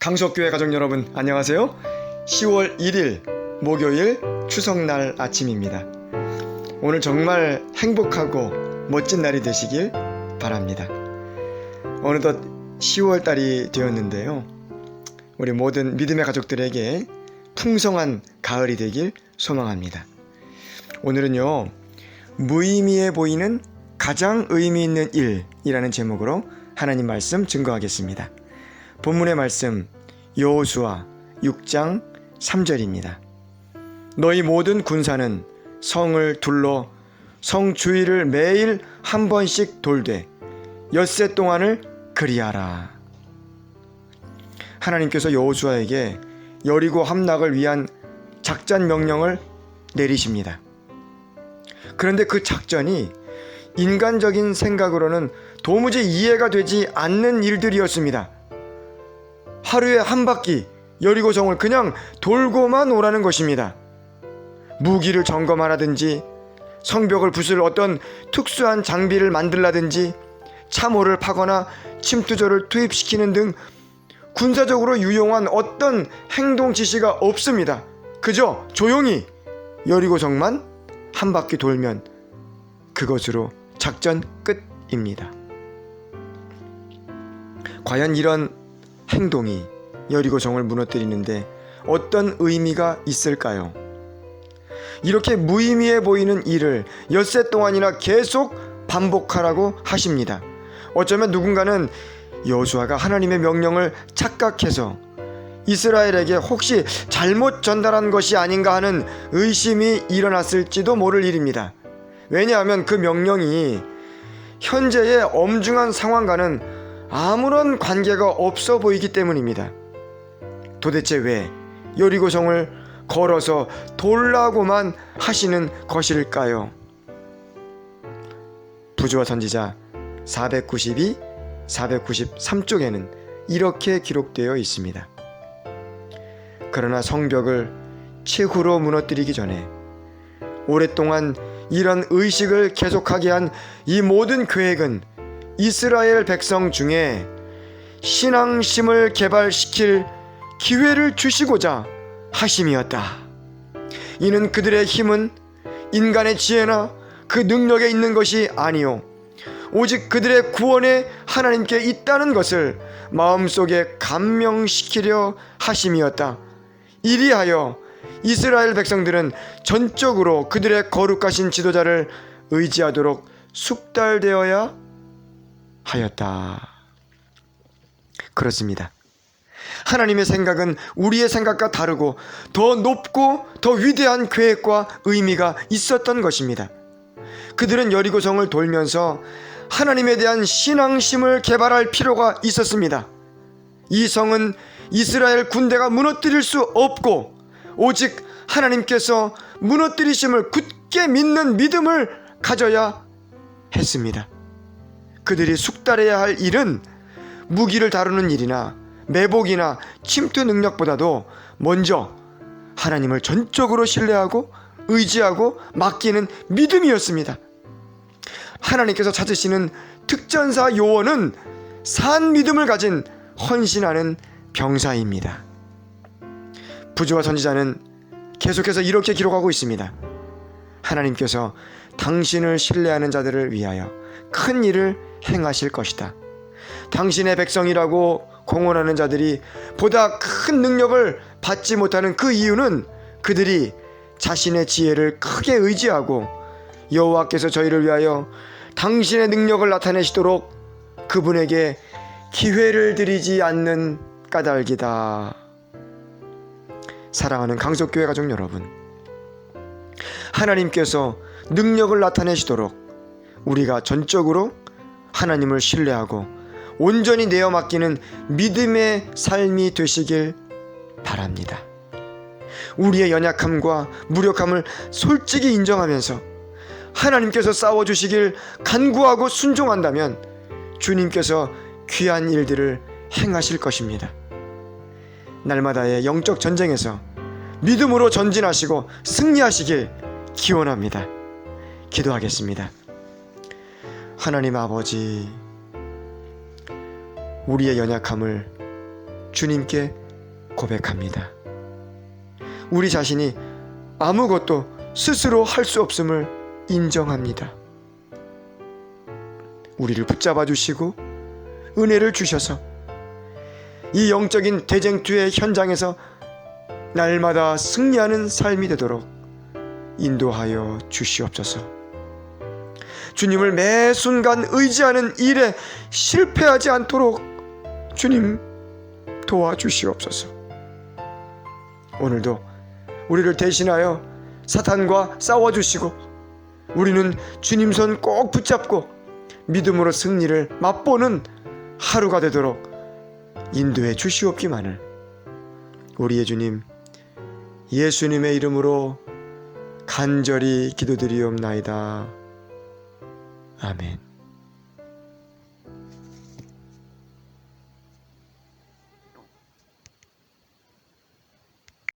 강석교회 가족 여러분 안녕하세요. 10월 1일 목요일 추석날 아침입니다. 오늘 정말 행복하고 멋진 날이 되시길 바랍니다. 어느덧 10월달이 되었는데요. 우리 모든 믿음의 가족들에게 풍성한 가을이 되길 소망합니다. 오늘은요, 무의미해 보이는 가장 의미 있는 일이라는 제목으로 하나님 말씀 증거하겠습니다. 본문의 말씀 여호수아 6장 3절입니다. 너희 모든 군사는 성을 둘러 성 주위를 매일 한 번씩 돌되 엿새 동안을 그리하라. 하나님께서 여호수아에게 여리고 함락을 위한 작전 명령을 내리십니다. 그런데 그 작전이 인간적인 생각으로는 도무지 이해가 되지 않는 일들이었습니다. 하루에 한 바퀴 여리고성을 그냥 돌고만 오라는 것입니다. 무기를 점검하라든지 성벽을 부술 어떤 특수한 장비를 만들라든지 참호를 파거나 침투조를 투입시키는 등 군사적으로 유용한 어떤 행동 지시가 없습니다. 그저 조용히 여리고성만 한 바퀴 돌면 그것으로 작전 끝입니다. 과연 이런 행동이 여리고성을 무너뜨리는데 어떤 의미가 있을까요? 이렇게 무의미해 보이는 일을 엿새 동안이나 계속 반복하라고 하십니다. 어쩌면 누군가는 여호수아가 하나님의 명령을 착각해서 이스라엘에게 혹시 잘못 전달한 것이 아닌가 하는 의심이 일어났을지도 모를 일입니다. 왜냐하면 그 명령이 현재의 엄중한 상황과는 아무런 관계가 없어 보이기 때문입니다. 도대체 왜 여리고성을 걸어서 돌라고만 하시는 것일까요? 부조와 선지자 492, 493쪽에는 이렇게 기록되어 있습니다. 그러나 성벽을 최후로 무너뜨리기 전에 오랫동안 이런 의식을 계속하게 한 이 모든 계획은 이스라엘 백성 중에 신앙심을 개발시킬 기회를 주시고자 하심이었다. 이는 그들의 힘은 인간의 지혜나 그 능력에 있는 것이 아니요 오직 그들의 구원에 하나님께 있다는 것을 마음속에 감명시키려 하심이었다. 이리하여 이스라엘 백성들은 전적으로 그들의 거룩하신 지도자를 의지하도록 숙달되어야 하였다. 그렇습니다. 하나님의 생각은 우리의 생각과 다르고 더 높고 더 위대한 계획과 의미가 있었던 것입니다. 그들은 여리고성을 돌면서 하나님에 대한 신앙심을 개발할 필요가 있었습니다. 이 성은 이스라엘 군대가 무너뜨릴 수 없고 오직 하나님께서 무너뜨리심을 굳게 믿는 믿음을 가져야 했습니다. 그들이 숙달해야 할 일은 무기를 다루는 일이나 매복이나 침투 능력보다도 먼저 하나님을 전적으로 신뢰하고 의지하고 맡기는 믿음이었습니다. 하나님께서 찾으시는 특전사 요원은 산 믿음을 가진 헌신하는 병사입니다. 부조와 선지자는 계속해서 이렇게 기록하고 있습니다. 하나님께서 당신을 신뢰하는 자들을 위하여 큰 일을 행하실 것이다. 당신의 백성이라고 공언하는 자들이 보다 큰 능력을 받지 못하는 그 이유는 그들이 자신의 지혜를 크게 의지하고 여호와께서 저희를 위하여 당신의 능력을 나타내시도록 그분에게 기회를 드리지 않는 까닭이다. 사랑하는 강석교회 가족 여러분, 하나님께서 능력을 나타내시도록 우리가 전적으로 하나님을 신뢰하고 온전히 내어 맡기는 믿음의 삶이 되시길 바랍니다. 우리의 연약함과 무력함을 솔직히 인정하면서 하나님께서 싸워주시길 간구하고 순종한다면 주님께서 귀한 일들을 행하실 것입니다. 날마다의 영적 전쟁에서 믿음으로 전진하시고 승리하시길 기원합니다. 기도하겠습니다. 하나님 아버지, 우리의 연약함을 주님께 고백합니다. 우리 자신이 아무것도 스스로 할 수 없음을 인정합니다. 우리를 붙잡아 주시고 은혜를 주셔서 이 영적인 대쟁투의 현장에서 날마다 승리하는 삶이 되도록 인도하여 주시옵소서. 주님을 매 순간 의지하는 일에 실패하지 않도록 주님 도와주시옵소서. 오늘도 우리를 대신하여 사탄과 싸워주시고 우리는 주님 손 꼭 붙잡고 믿음으로 승리를 맛보는 하루가 되도록 인도해 주시옵기만을 우리의 주님 예수님의 이름으로 간절히 기도드리옵나이다. 아멘.